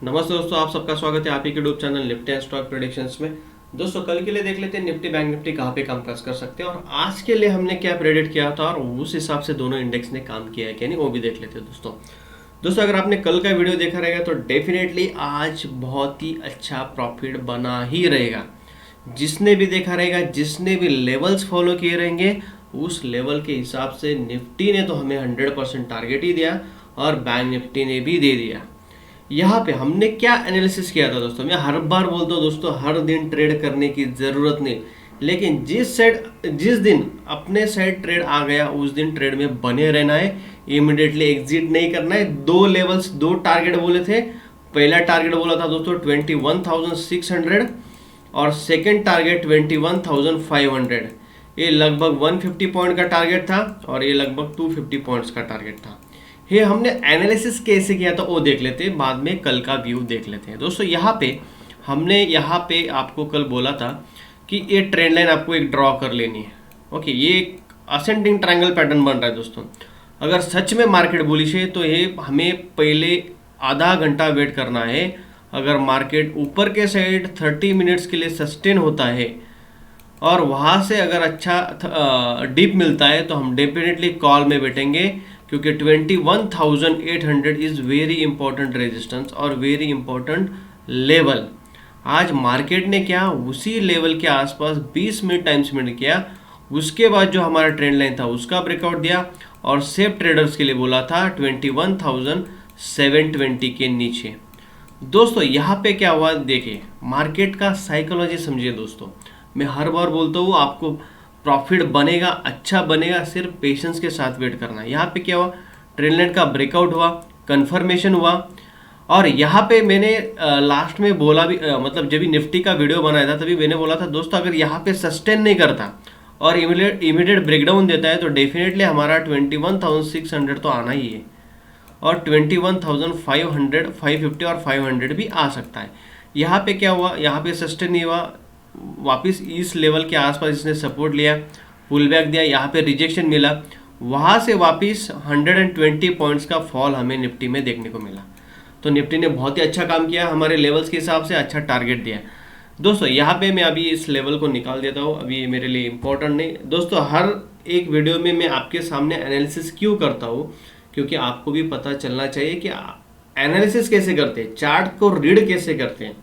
नमस्ते दोस्तों, आप सबका स्वागत है आप ही के YouTube channel Nifty and stock predictions में। दोस्तों कल के लिए देख लेते हैं निफ्टी बैंक निफ्टी कहाँ पे काम काज कर सकते हैं और आज के लिए हमने क्या प्रेडिक्ट किया था और उस हिसाब से दोनों इंडेक्स ने काम किया है क्या नहीं वो भी देख लेते हैं दोस्तों अगर आपने कल का वीडियो देखा रहेगा तो डेफिनेटली आज बहुत ही अच्छा प्रॉफिट बना ही रहेगा। जिसने भी देखा रहेगा, जिसने भी लेवल्स फॉलो किए रहेंगे, उस लेवल के हिसाब से निफ्टी ने तो हमें 100% टारगेट ही दिया और बैंक निफ्टी ने भी दे दिया। यहाँ पे हमने क्या एनालिसिस किया था दोस्तों, मैं हर बार बोलता हूँ दोस्तों, हर दिन ट्रेड करने की ज़रूरत नहीं, लेकिन जिस दिन अपने साइड ट्रेड आ गया उस दिन ट्रेड में बने रहना है, इमिडिएटली एग्जिट नहीं करना है। दो टारगेट बोले थे। पहला टारगेट बोला था दोस्तों 21,600 और सेकेंड टारगेट 21,500। ये लगभग 150 पॉइंट का टारगेट था और ये लगभग 250 पॉइंट्स का टारगेट था। ये हमने एनालिसिस कैसे किया था वो देख लेते हैं, बाद में कल का व्यू देख लेते हैं। दोस्तों हमने यहाँ पे आपको कल बोला था कि ये ट्रेंड लाइन आपको एक ड्रॉ कर लेनी है। ओके, ये एक असेंडिंग ट्रायंगल पैटर्न बन रहा है दोस्तों। अगर सच में मार्केट बुलिश है तो ये हमें पहले आधा घंटा वेट करना है। अगर मार्केट ऊपर के साइड 30 मिनट्स के लिए सस्टेन होता है और वहाँ से अगर अच्छा डिप मिलता है तो हम डेफिनेटली कॉल में बैठेंगे, क्योंकि 21,800 इज़ वेरी इंपॉर्टेंट रेजिस्टेंस और वेरी इंपॉर्टेंट लेवल। आज मार्केट ने क्या उसी लेवल के आसपास 20 मिनट टाइम स्पेंड किया, उसके बाद जो हमारा ट्रेंड लाइन था उसका ब्रेकआउट दिया और सेफ ट्रेडर्स के लिए बोला था 21,720 के नीचे। दोस्तों यहाँ पे क्या हुआ देखिए, मार्केट का साइकोलॉजी समझिए दोस्तों। मैं हर बार बोलता हूँ आपको प्रॉफिट बनेगा, अच्छा बनेगा, सिर्फ पेशेंस के साथ वेट करना है। यहाँ पे क्या हुआ, ट्रेंड लाइन का ब्रेकआउट हुआ, कंफर्मेशन हुआ और यहाँ पे मैंने लास्ट में बोला भी मतलब जब भी निफ्टी का वीडियो बनाया था तभी मैंने बोला था दोस्तों, अगर यहाँ पे सस्टेन नहीं करता और इमीडिएट ब्रेकडाउन देता है तो डेफिनेटली हमारा 21,600 तो आना ही है और 21,500, 550 और 500 भी आ सकता है। यहाँ पे क्या हुआ, यहाँ पे सस्टेन नहीं हुआ, वापस इस लेवल के आसपास इसने सपोर्ट लिया, पुल बैक दिया, यहाँ पे रिजेक्शन मिला, वहाँ से वापस 120 पॉइंट्स का फॉल हमें निफ्टी में देखने को मिला। तो निफ्टी ने बहुत ही अच्छा काम किया, हमारे लेवल्स के हिसाब से अच्छा टारगेट दिया। दोस्तों यहाँ पे मैं अभी इस लेवल को निकाल देता हूँ, अभी ये मेरे लिए इम्पोर्टेंट नहीं। दोस्तों हर एक वीडियो में मैं आपके सामने एनालिसिस क्यों करता हूँ, क्योंकि आपको भी पता चलना चाहिए कि एनालिसिस कैसे करते हैं, चार्ट को रीड कैसे करते हैं।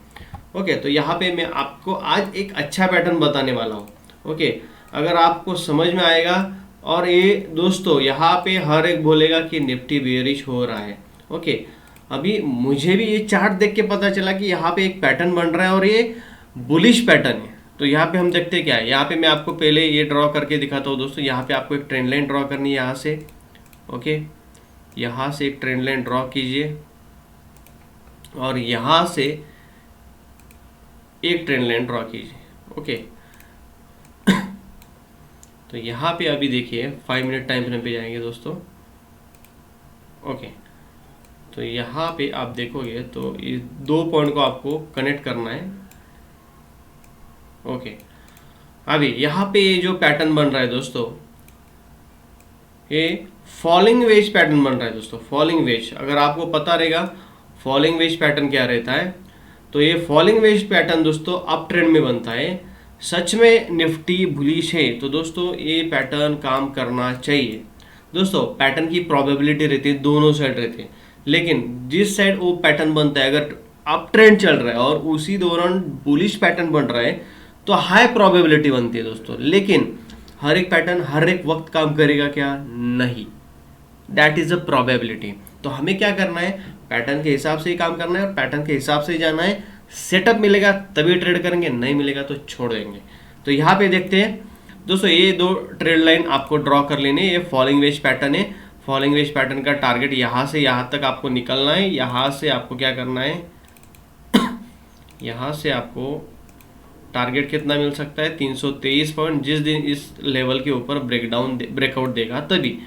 ओके, तो यहाँ पे मैं आपको आज एक अच्छा पैटर्न बताने वाला हूँ। ओके, अगर आपको समझ में आएगा और ये दोस्तों यहाँ पे हर एक बोलेगा कि निफ्टी बेयरिश हो रहा है। ओके, अभी मुझे भी ये चार्ट देख के पता चला कि यहाँ पे एक पैटर्न बन रहा है और ये बुलिश पैटर्न है। तो यहाँ पे हम देखते क्या है, यहाँ पे मैं आपको पहले ये ड्रॉ करके दिखाता हूँ दोस्तों। यहाँ पे आपको एक ट्रेंड लाइन ड्रॉ करनी है यहाँ से। ओके, यहाँ से एक ट्रेंड लाइन ड्रॉ कीजिए और यहाँ से एक ट्रेंड लाइन ड्रॉ कीजिए। ओके, तो यहाँ पे अभी देखिए 5 मिनट टाइम फ्रेम पे जाएंगे दोस्तों। ओके, तो यहाँ पे आप देखोगे तो इस दो पॉइंट को आपको कनेक्ट करना है। ओके, अभी यहाँ पे ये जो पैटर्न बन रहा है दोस्तों, ये फॉलिंग वेज पैटर्न बन रहा है दोस्तों। फॉलिंग वेज, अगर आपको पता रहेगा फॉलिंग वेज पैटर्न क्या रहता है, तो ये फॉलिंग वेज पैटर्न दोस्तों अप ट्रेंड में बनता है। सच में निफ्टी बुलिश है तो दोस्तों ये पैटर्न काम करना चाहिए। दोस्तों पैटर्न की प्रोबेबिलिटी रहती है, दोनों साइड रहती है, लेकिन जिस साइड वो पैटर्न बनता है, अगर अप ट्रेंड चल रहा है और उसी दौरान बुलिश पैटर्न बन रहा है तो हाई प्रोबेबिलिटी बनती है दोस्तों। लेकिन हर एक पैटर्न हर एक वक्त काम करेगा क्या, नहीं, दैट इज अ प्रोबेबिलिटी। तो हमें क्या करना है, पैटर्न के हिसाब से ही काम करना है और पैटर्न के हिसाब से ही जाना है। सेटअप मिलेगा तभी ट्रेड करेंगे, नहीं मिलेगा तो छोड़ देंगे। तो यहाँ पे देखते हैं दोस्तों, ये दो ट्रेड लाइन आपको ड्रॉ कर लेने। ये फॉलिंग वेज पैटर्न है, फॉलिंग वेज पैटर्न का टारगेट यहाँ से यहाँ तक आपको निकलना है। यहाँ से आपको क्या करना है, यहाँ से आपको टारगेट कितना मिल सकता है, 323 पॉइंट। जिस दिन इस लेवल के ऊपर ब्रेकआउट देगा तभी,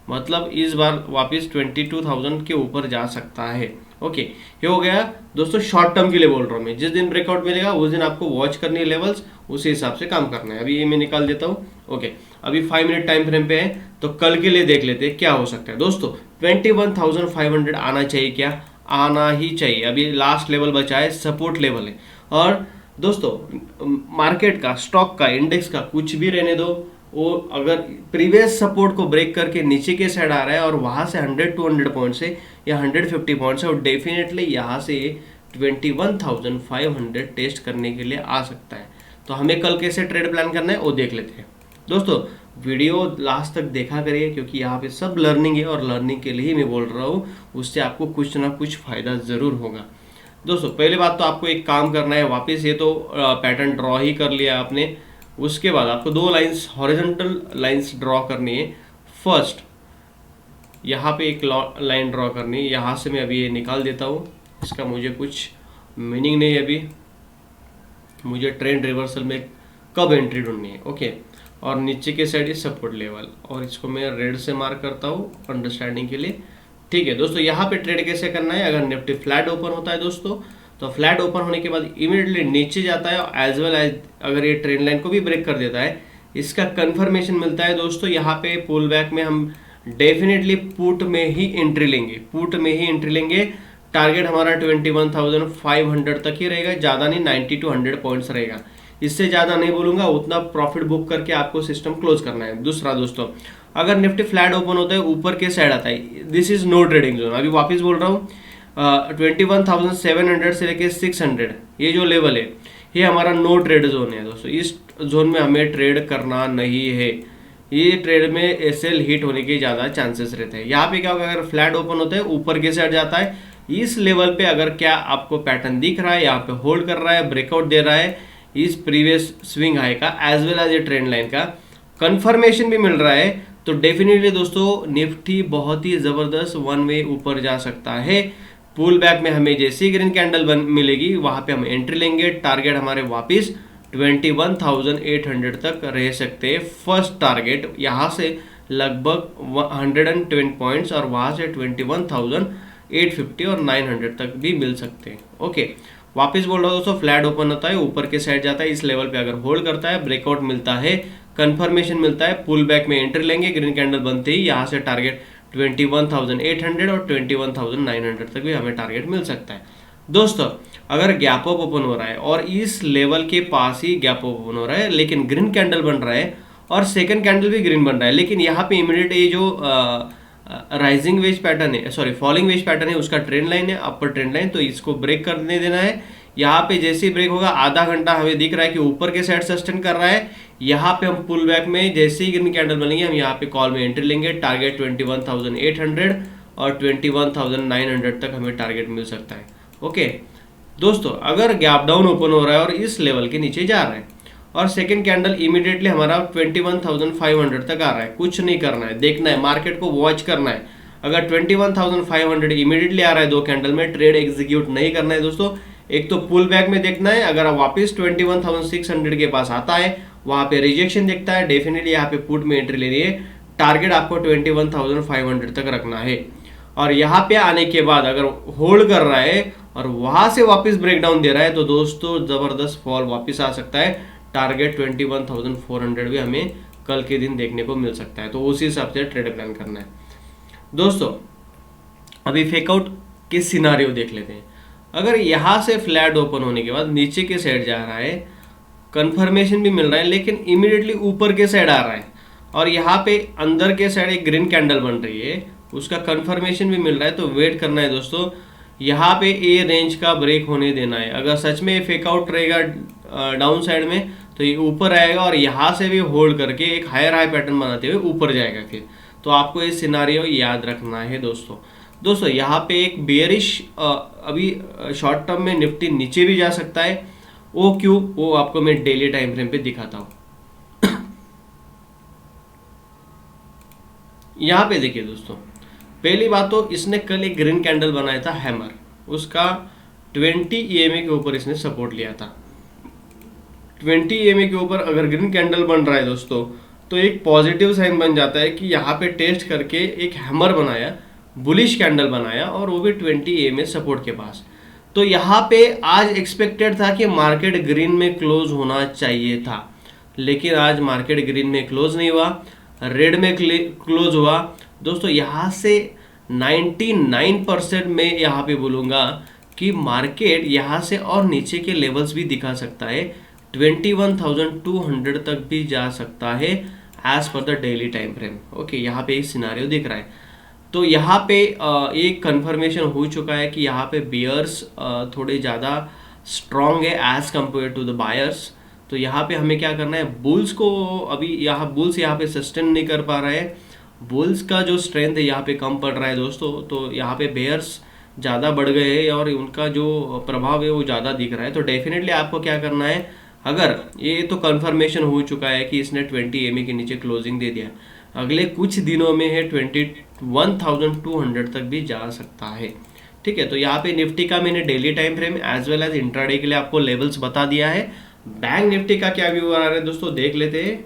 मतलब इस बार वापस 22,000 के ऊपर जा सकता है। ओके, ये हो गया दोस्तों, शॉर्ट टर्म के लिए बोल रहा हूँ मैं। जिस दिन ब्रेकआउट मिलेगा उस दिन आपको वॉच करनी है लेवल्स, उसी हिसाब से काम करना है। अभी ये मैं निकाल देता हूँ। ओके, अभी 5 मिनट टाइम फ्रेम पे है, तो कल के लिए देख लेते हैं क्या हो सकता है दोस्तों। 21,500 आना चाहिए क्या, आना ही चाहिए। अभी लास्ट लेवल बचा है, सपोर्ट लेवल है। और दोस्तों मार्केट का, स्टॉक का, इंडेक्स का कुछ भी रहने दो, वो अगर प्रीवियस सपोर्ट को ब्रेक करके नीचे के साइड आ रहा है और वहां से 100-200 पॉइंट से या 150 पॉइंट से, और डेफिनेटली यहाँ से 21,500 टेस्ट करने के लिए आ सकता है। तो हमें कल कैसे ट्रेड प्लान करना है वो देख लेते हैं। दोस्तों वीडियो लास्ट तक देखा करिए, क्योंकि यहाँ पे सब लर्निंग है और लर्निंग के लिए ही मैं बोल रहा हूँ, उससे आपको कुछ ना कुछ फायदा जरूर होगा। दोस्तों पहली बात तो आपको एक काम करना है, वापस ये तो पैटर्न ड्रॉ ही कर लिया आपने, उसके बाद आपको दो लाइंस, हॉरिजॉन्टल लाइंस ड्रॉ करनी है। फर्स्ट यहाँ पे एक लाइन ड्रॉ करनी है, यहाँ से मैं अभी ये निकाल देता हूँ, इसका मुझे कुछ मीनिंग नहीं है अभी, मुझे ट्रेंड रिवर्सल में कब एंट्री ढूंढनी है। ओके, और नीचे के साइड इज सपोर्ट लेवल, और इसको मैं रेड से मार्क करता हूँ अंडरस्टैंडिंग के लिए। ठीक है दोस्तों, यहाँ पे ट्रेड कैसे करना है, अगर निफ्टी फ्लैट ओपन होता है दोस्तों, तो फ्लैट ओपन होने के बाद इमीडिएटली नीचे जाता है, एज वेल एज अगर ये ट्रेंड लाइन को भी ब्रेक कर देता है, इसका कंफर्मेशन मिलता है दोस्तों। यहाँ पे पुल बैक में हम डेफिनेटली पुट में ही एंट्री लेंगे, पुट में ही एंट्री लेंगे। टारगेट हमारा 21,500 तक ही रहेगा, ज़्यादा नहीं, 90 to 100 पॉइंट्स रहेगा, इससे ज़्यादा नहीं बोलूँगा। उतना प्रॉफिट बुक करके आपको सिस्टम क्लोज करना है। दूसरा दोस्तों, अगर निफ्टी फ्लैट ओपन होता है, ऊपर के साइड आता है, this is no trading zone. अभी वापस बोल रहा हूँ, 21,700 से लेके 600 ये जो लेवल है, ये हमारा नो ट्रेड जोन है दोस्तों। इस जोन में हमें ट्रेड करना नहीं है, ये ट्रेड में एसएल हिट होने के ज़्यादा चांसेस रहते हैं। यहाँ पे क्या होगा, अगर फ्लैट ओपन होता है, ऊपर के साइड जाता है, इस लेवल पे अगर क्या आपको पैटर्न दिख रहा है, यहाँ पे होल्ड कर रहा है, ब्रेकआउट दे रहा है इस प्रीवियस स्विंग हाई का, एज वेल एज ये ट्रेंड लाइन का कंफर्मेशन भी मिल रहा है, तो डेफिनेटली दोस्तों निफ्टी बहुत ही जबरदस्त वन वे ऊपर जा सकता है। पुल बैक में हमें जैसी ग्रीन कैंडल मिलेगी, वहां पे हम एंट्री लेंगे। टारगेट हमारे वापस 21,800 तक रह सकते हैं। फर्स्ट टारगेट यहाँ से लगभग 120 पॉइंट्स, और वहां से 21,850 और 900 तक भी मिल सकते हैं। ओके, वापस बोल रहा हूँ दोस्तों, फ्लैट ओपन होता है, ऊपर के साइड जाता है, इस लेवल पे अगर होल्ड करता है, ब्रेकआउट मिलता है, कंफर्मेशन मिलता है, पुल बैक में एंट्री लेंगे। ग्रीन कैंडल बनते ही यहाँ से टारगेट 21,800 और 21,900 तक भी हमें टारगेट मिल सकता है। दोस्तों अगर गैप अप ओपन हो रहा है और इस लेवल के पास ही गैप अप ओपन हो रहा है, लेकिन ग्रीन कैंडल बन रहा है और सेकंड कैंडल भी ग्रीन बन रहा है, लेकिन यहाँ पे इमीडिएट ये जो राइजिंग वेज पैटर्न है, सॉरी फॉलिंग वेज पैटर्न है, उसका ट्रेंड लाइन है, अपर ट्रेंड लाइन, तो इसको ब्रेक करने देना है। यहाँ पे जैसे ही ब्रेक होगा, आधा घंटा हमें दिख रहा है कि ऊपर के साइड सस्टेन कर रहा है, यहाँ पे हम पुल बैक में जैसे ही ग्रीन कैंडल बनेंगे, हम यहाँ पे कॉल में एंट्री लेंगे। टारगेट 21,800 और 21,900 तक हमें टारगेट मिल सकता है। ओके दोस्तों, अगर गैप डाउन ओपन हो रहा है और इस लेवल के नीचे जा रहा है और सेकंड कैंडल इमीडिएटली हमारा 21,500 तक आ रहा है, कुछ नहीं करना है, देखना है, मार्केट को वॉच करना है। अगर 21,500 इमीडिएटली आ रहा है दो कैंडल में, ट्रेड एग्जीक्यूट नहीं करना है दोस्तों। एक तो पुल बैक में देखना है, अगर वापस 21,600 के पास आता है, वहां पे रिजेक्शन देखता है, डेफिनेटली यहाँ पे पुट में एंट्री लेनी है। टारगेट आपको 21,500 तक रखना है, और यहाँ पे आने के बाद अगर होल्ड कर रहा है और वहां से वापस ब्रेकडाउन दे रहा है, तो दोस्तों जबरदस्त फॉल वापस आ सकता है। टारगेट 21,400 भी हमें कल के दिन देखने को मिल सकता है, तो उसी हिसाब से ट्रेड प्लान करना है। दोस्तों अभी फेकआउट के सिनारियो देख लेते हैं। अगर यहाँ से फ्लैट ओपन होने के बाद नीचे के साइड जा रहा है, कंफर्मेशन भी मिल रहा है, लेकिन इमीडिएटली ऊपर के साइड आ रहा है, और यहाँ पे अंदर के साइड एक ग्रीन कैंडल बन रही है, उसका कंफर्मेशन भी मिल रहा है, तो वेट करना है दोस्तों। यहाँ पे ए रेंज का ब्रेक होने देना है। अगर सच में फेकआउट रहेगा डाउन साइड में, तो ये ऊपर आएगा और यहाँ से भी होल्ड करके एक हायर हाई पैटर्न बनाते हुए ऊपर जाएगा फिर। तो आपको ये सिनारियो याद रखना है दोस्तों यहाँ पे एक बेयरिश अभी शॉर्ट टर्म में निफ्टी नीचे भी जा सकता है। वो क्यों, वो आपको मैं डेली टाइम फ्रेम पे दिखाता हूँ। यहाँ पे देखिए दोस्तों, पहली बात तो इसने कल एक ग्रीन कैंडल बनाया था हैमर, उसका 20 EMA के ऊपर इसने सपोर्ट लिया था। 20 EMA के ऊपर अगर ग्रीन कैंडल बन रहा है दोस्तों, तो एक पॉजिटिव साइन बन जाता है कि यहाँ पे टेस्ट करके एक हैमर बनाया, बुलिश कैंडल बनाया, और वो भी 20 EMA सपोर्ट के पास। तो यहाँ पे आज एक्सपेक्टेड था कि मार्केट ग्रीन में क्लोज होना चाहिए था, लेकिन आज मार्केट ग्रीन में क्लोज नहीं हुआ, रेड में क्लोज हुआ। दोस्तों यहाँ से 99% में यहाँ पे बोलूँगा कि मार्केट यहाँ से और नीचे के लेवल्स भी दिखा सकता है, 21,200 तक भी जा सकता है एज पर the daily time frame. Okay, यहाँ पे एक सिनारियो दिख रहा है। तो यहाँ पे एक कंफर्मेशन हो चुका है कि यहाँ पे बियर्स थोड़े ज़्यादा स्ट्रॉन्ग है as compare to the buyers. तो यहाँ पे हमें क्या करना है, बुल्स को अभी यहाँ बुल्स यहाँ पे सस्टेन नहीं कर पा रहे हैं, बुल्स का जो स्ट्रेंथ है यहाँ पे कम पड़ रहा है दोस्तों। तो यहाँ पे बेयर्स ज़्यादा बढ़ गए हैं और उनका जो प्रभाव है वो ज़्यादा दिख रहा है। तो डेफिनेटली आपको क्या करना है, अगर ये तो कंफर्मेशन हो चुका है कि इसने 20 EMA के नीचे क्लोजिंग दे दिया, अगले कुछ दिनों में है 21,200 तक भी जा सकता है। ठीक है, तो यहाँ पे निफ्टी का मैंने daily time frame as well as intraday के लिए आपको लेवल्स बता दिया है। बैंक निफ्टी का क्या व्यू आ रहा है दोस्तों, देख लेते हैं।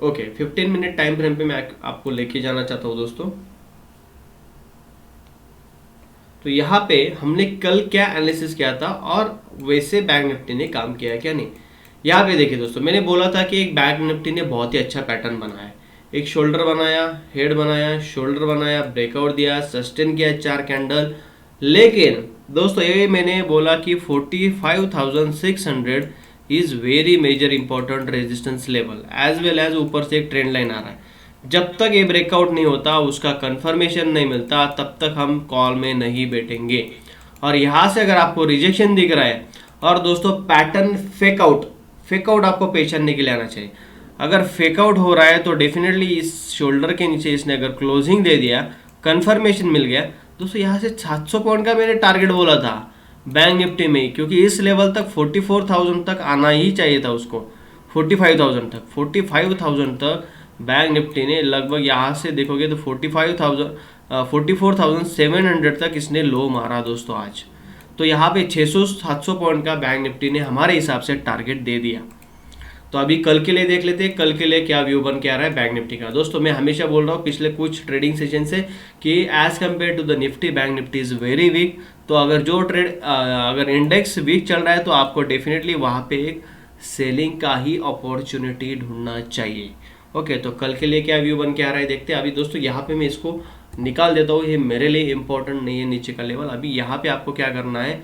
ओके, 15 मिनट टाइम फ्रेम पे मैं आपको लेके जाना चाहता हूं दोस्तों। तो यहाँ पे हमने कल क्या एनालिसिस किया था और वैसे बैंक निफ्टी ने काम किया है क्या नहीं। यहाँ पे देखिए दोस्तों, मैंने बोला था कि एक बैंक निफ्टी ने बहुत ही अच्छा पैटर्न बनाया है, एक शोल्डर बनाया, हेड बनाया, शोल्डर बनाया, ब्रेकआउट दिया, सस्टेन किया 4 कैंडल। लेकिन दोस्तों ये मैंने बोला कि 45,600 is very major important resistance level as well as ऊपर से एक ट्रेंड लाइन आ रहा है। जब तक ये ब्रेकआउट नहीं होता, उसका कंफर्मेशन नहीं मिलता, तब तक हम कॉल में नहीं बैठेंगे। और यहाँ से अगर आपको रिजेक्शन दिख रहा है और दोस्तों पैटर्न फेकआउट आपको पहचानने के लिए आना चाहिए। अगर फेकआउट हो रहा है तो डेफिनेटली इस शोल्डर के नीचे इसने अगर क्लोजिंग दे दिया, कंफर्मेशन मिल गया दोस्तों, यहाँ से 700 पॉइंट का मैंने टारगेट बोला था बैंक निफ्टी में, क्योंकि इस लेवल तक 44,000 तक आना ही चाहिए था उसको, 45,000 तक बैंक निफ्टी ने लगभग यहाँ से देखोगे तो 44,700 तक इसने लो मारा दोस्तों आज। तो यहाँ पे 600-700 पॉइंट का बैंक निफ्टी ने हमारे हिसाब से टारगेट दे दिया। तो अभी कल के लिए देख लेते हैं, कल के लिए क्या व्यू बन के आ रहा है बैंक निफ्टी का। दोस्तों मैं हमेशा बोल रहा हूँ पिछले कुछ ट्रेडिंग सेशन से कि as compare to the Nifty, Bank Nifty is very weak. तो अगर जो अगर इंडेक्स वीक चल रहा है तो आपको डेफिनेटली वहाँ पे एक सेलिंग का ही अपॉर्चुनिटी ढूंढना चाहिए। ओके, तो कल के लिए क्या व्यू बन के आ रहा है देखते हैं। अभी दोस्तों यहाँ पे मैं इसको निकाल देता हूँ, ये मेरे लिए इंपॉर्टेंट नहीं है नीचे का लेवल। अभी यहाँ पे आपको क्या करना है,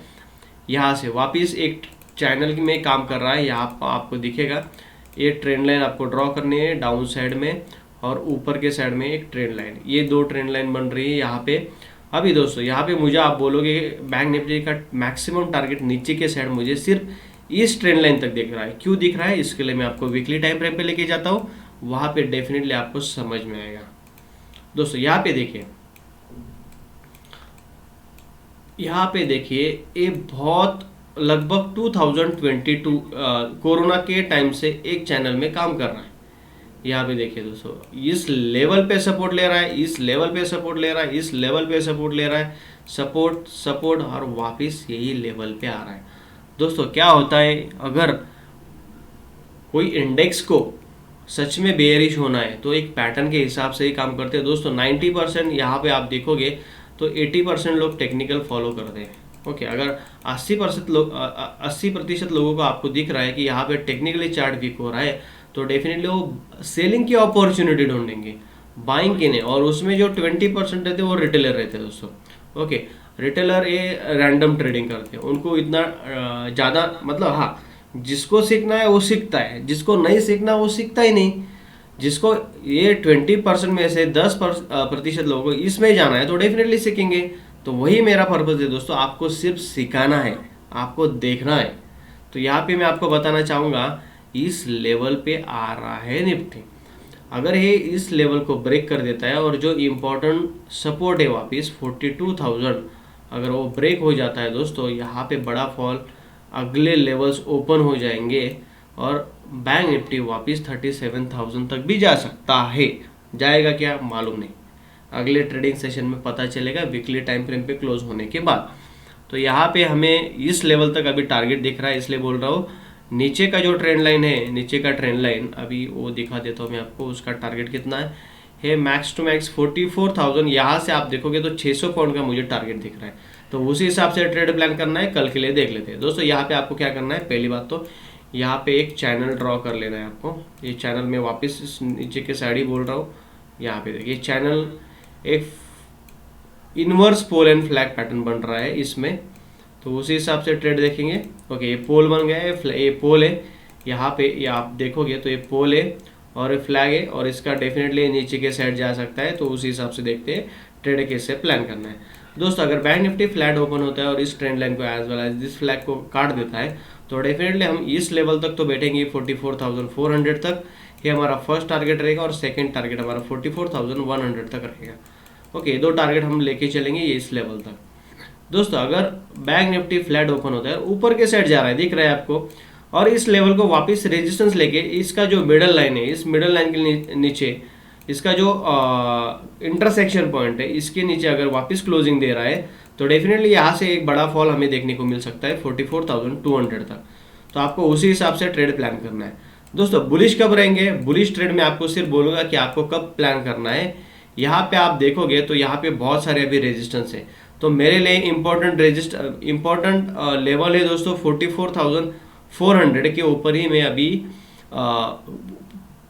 यहाँ से वापस एक चैनल में काम कर रहा है, यहाँ आपको दिखेगा ये ट्रेंड लाइन आपको ड्रॉ करनी है डाउन साइड में और ऊपर के साइड में एक ट्रेंड लाइन, ये 2 ट्रेंड लाइन बन रही है यहाँ पे। अभी दोस्तों यहाँ पे मुझे आप बोलोगे बैंक निफ्टी का मैक्सिमम टारगेट नीचे के साइड मुझे सिर्फ इस ट्रेंड लाइन तक दिख रहा है। क्यों दिख रहा है, इसके लिए मैं आपको वीकली टाइम फ्रेम पे लेके जाता हूँ, वहाँ पे डेफिनेटली आपको समझ में आएगा। दोस्तों यहाँ पे देखिए, ये बहुत लगभग 2022 कोरोना के टाइम से एक चैनल में काम कर रहा है। यहाँ पे देखिए दोस्तों, इस लेवल पे सपोर्ट ले रहा है, इस लेवल पे सपोर्ट ले रहा है, इस लेवल पे सपोर्ट ले रहा है, सपोर्ट और वापस यही लेवल पे आ रहा है। दोस्तों क्या होता है, अगर कोई इंडेक्स को सच में बेयरिश होना है तो एक पैटर्न के हिसाब से ही काम करते हैं दोस्तों। 90% यहाँ पे आप देखोगे तो 80% लोग टेक्निकल फॉलो करते हैं। ओके, अगर 80% लोगों को आपको दिख रहा है कि यहाँ पे टेक्निकली चार्ट वीक हो रहा है, तो डेफिनेटली वो सेलिंग की अपॉर्चुनिटी ढूंढेंगे, बाइंग की नहीं। और उसमें जो 20% रहते हैं वो रिटेलर रहते हैं दोस्तों। ओके, रिटेलर ये रैंडम ट्रेडिंग करते हैं, उनको इतना ज़्यादा मतलब, हाँ जिसको सीखना है वो सीखता है, जिसको नहीं सीखना वो सीखता ही नहीं। जिसको ये 20% में से 10% लोगों को इसमें जाना है तो डेफिनेटली सीखेंगे। तो वही मेरा पर्पज़ है दोस्तों, आपको सिर्फ सिखाना है, आपको देखना है। तो यहाँ पे मैं आपको बताना चाहूँगा, इस लेवल पे आ रहा है निफ्टी, अगर ये इस लेवल को ब्रेक कर देता है और जो इम्पोर्टेंट सपोर्ट है वापस 42,000 अगर वो ब्रेक हो जाता है दोस्तों, यहाँ पे बड़ा फॉल, अगले लेवल्स ओपन हो जाएंगे और बैंक निफ्टी वापस 37,000 तक भी जा सकता है। जाएगा क्या मालूम नहीं, अगले ट्रेडिंग सेशन में पता चलेगा वीकली टाइम फ्रेम पे क्लोज होने के बाद। तो यहाँ पे हमें इस लेवल तक अभी टारगेट दिख रहा है, इसलिए बोल रहा हूँ नीचे का जो ट्रेंड लाइन है, नीचे का ट्रेंड लाइन अभी वो दिखा देता हूँ मैं आपको, उसका टारगेट कितना है मैक्स टू मैक्स 44,000। यहाँ से आप देखोगे तो 600 पॉइंट का मुझे टारगेट दिख रहा है। तो उसी हिसाब से ट्रेड प्लान करना है, कल के लिए देख लेते हैं दोस्तों। यहाँ पे आपको क्या करना है, पहली बात तो यहाँ पे एक चैनल ड्रॉ कर लेना है आपको। ये चैनल में वापस इस नीचे के साइड ही बोल रहा हूँ, यहाँ पे देखिए चैनल एक inverse pole and flag pattern बन रहा है इसमें, तो उसी हिसाब से ट्रेड देखेंगे। ओके, ये पोल बन गया है, ये पोल है यहाँ पे, ये आप देखोगे तो ये पोल है और फ्लैग है, और इसका डेफिनेटली नीचे के साइड जा सकता है, तो उसी हिसाब से देखते हैं ट्रेड कैसे प्लान करना है। दोस्तों अगर बैंक निफ्टी फ्लैट ओपन होता है और इस ट्रेंड लाइन को as well as this flag को काट देता है, तो डेफिनेटली हम इस लेवल तक तो बैठेंगे 44,400 तक। ये हमारा फर्स्ट टारगेट रहेगा और सेकंड टारगेट हमारा 44,100 तक रहेगा। ओके, दो टारगेट हम लेके चलेंगे ये इस लेवल तक। दोस्तों अगर बैंक निफ्टी फ्लैट ओपन होता है, ऊपर के साइड जा रहा है दिख रहा है आपको, और इस लेवल को वापस रेजिस्टेंस लेके इसका जो मिडल लाइन है, इस मिडल लाइन के नीचे इसका जो इंटरसेक्शन पॉइंट है, इसके नीचे अगर वापस क्लोजिंग दे रहा है, तो डेफिनेटली यहाँ से एक बड़ा फॉल हमें देखने को मिल सकता है 44,200 तक। तो आपको उसी हिसाब से ट्रेड प्लान करना है। दोस्तों बुलिश कब रहेंगे, बुलिश ट्रेड में आपको सिर्फ बोलूंगा कि आपको कब प्लान करना है। यहाँ पे आप देखोगे तो यहाँ पे बहुत सारे अभी रेजिस्टेंस है, तो मेरे लिए इंपॉर्टेंट लेवल है दोस्तों 44,400 के ऊपर ही मैं अभी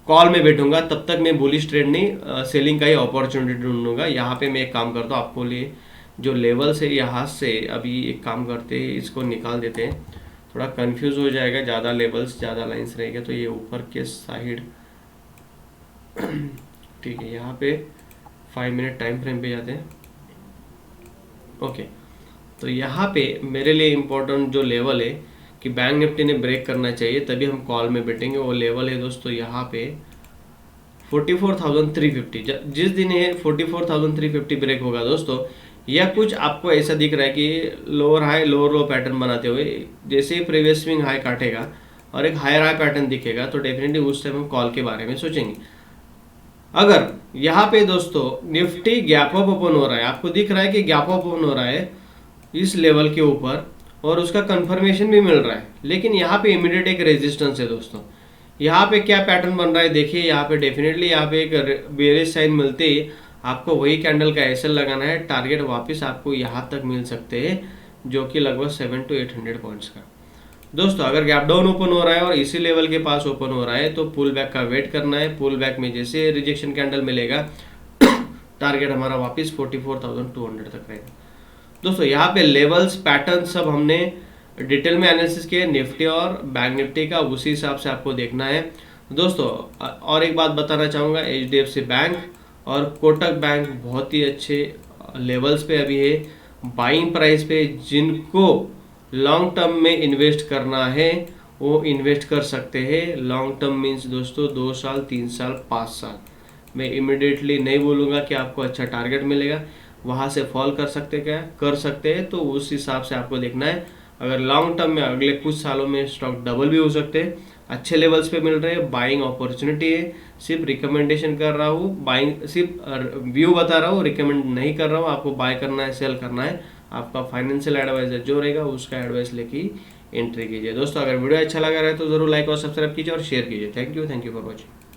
कॉल में बैठूंगा। तब तक मैं बुलिश ट्रेड नहीं, सेलिंग का ही अपॉर्चुनिटी ढूंढूंगा। यहाँ पे मैं एक काम करता हूँ, आपको लिए जो लेवल्स है यहाँ से अभी एक काम करते हैं, इसको निकाल देते हैं, थोड़ा कंफ्यूज हो जाएगा, ज़्यादा लेवल्स ज़्यादा लाइंस रहेगा। तो ये ऊपर के साइड ठीक है, यहाँ पे 5 मिनट टाइम फ्रेम पे जाते हैं। ओके, तो यहाँ पे मेरे लिए इम्पोर्टेंट जो लेवल है कि बैंक निफ्टी ने ब्रेक करना चाहिए तभी हम कॉल में बैठेंगे, वो लेवल है दोस्तों यहाँ पे 44,350। जिस दिन ये 44,350 ब्रेक होगा दोस्तों, या कुछ आपको ऐसा दिख रहा है कि लोअर हाई लोअर लो पैटर्न बनाते हुए जैसे ही प्रीवियस स्विंग हाई काटेगा और एक हायर हाई पैटर्न दिखेगा, तो डेफिनेटली उस टाइम हम कॉल के बारे में सोचेंगे। अगर यहाँ पे दोस्तों निफ्टी गैप अप ओपन हो रहा है, आपको दिख रहा है कि गैप अप ओपन हो रहा है इस लेवल के ऊपर और उसका कंफर्मेशन भी मिल रहा है, लेकिन यहाँ पे इमीडिएट एक रेजिस्टेंस है दोस्तों। यहाँ पे क्या पैटर्न बन रहा है देखिए, यहाँ पे डेफिनेटली यहाँ पे एक बेरिश साइन मिलते ही आपको वही कैंडल का एसएल लगाना है। टारगेट वापस आपको यहाँ तक मिल सकते हैं, जो कि लगभग 700 to 800 पॉइंट्स का। दोस्तों अगर गैप डाउन ओपन हो रहा है और इसी लेवल के पास ओपन हो रहा है, तो पुल बैक का वेट करना है। पुल बैक में जैसे रिजेक्शन कैंडल मिलेगा टारगेट हमारा वापस 44,200 तक रहेगा। दोस्तों यहाँ पे लेवल्स पैटर्न सब हमने डिटेल में एनालिसिस किया निफ्टी और बैंक निफ्टी का, उसी हिसाब से आपको देखना है। दोस्तों और एक बात बताना चाहूँगा, HDFC बैंक और कोटक बैंक बहुत ही अच्छे लेवल्स पे अभी है, बाइंग प्राइस पे। जिनको लॉन्ग टर्म में इन्वेस्ट करना है वो इन्वेस्ट कर सकते हैं। लॉन्ग टर्म मीन्स दोस्तों 2 साल 3 साल 5 साल। मैं इमिडिएटली नहीं बोलूँगा कि आपको अच्छा टारगेट मिलेगा, वहाँ से फॉल कर सकते हैं, तो उस हिसाब से आपको देखना है। अगर लॉन्ग टर्म में अगले कुछ सालों में स्टॉक डबल भी हो सकते हैं, अच्छे लेवल्स पे मिल रहे हैं, बाइंग अपॉर्चुनिटी है। सिर्फ रिकमेंडेशन कर रहा हूँ, बाइंग सिर्फ व्यू बता रहा हूँ, रिकमेंड नहीं कर रहा हूँ। आपको बाय करना है सेल करना है, आपका फाइनेंशियल एडवाइजर जो रहेगा उसका एडवाइस लेके एंट्री कीजिए। दोस्तों अगर वीडियो अच्छा लगा रहा है तो जरूर लाइक और सब्सक्राइब कीजिए और शेयर कीजिए। Thank you for watching.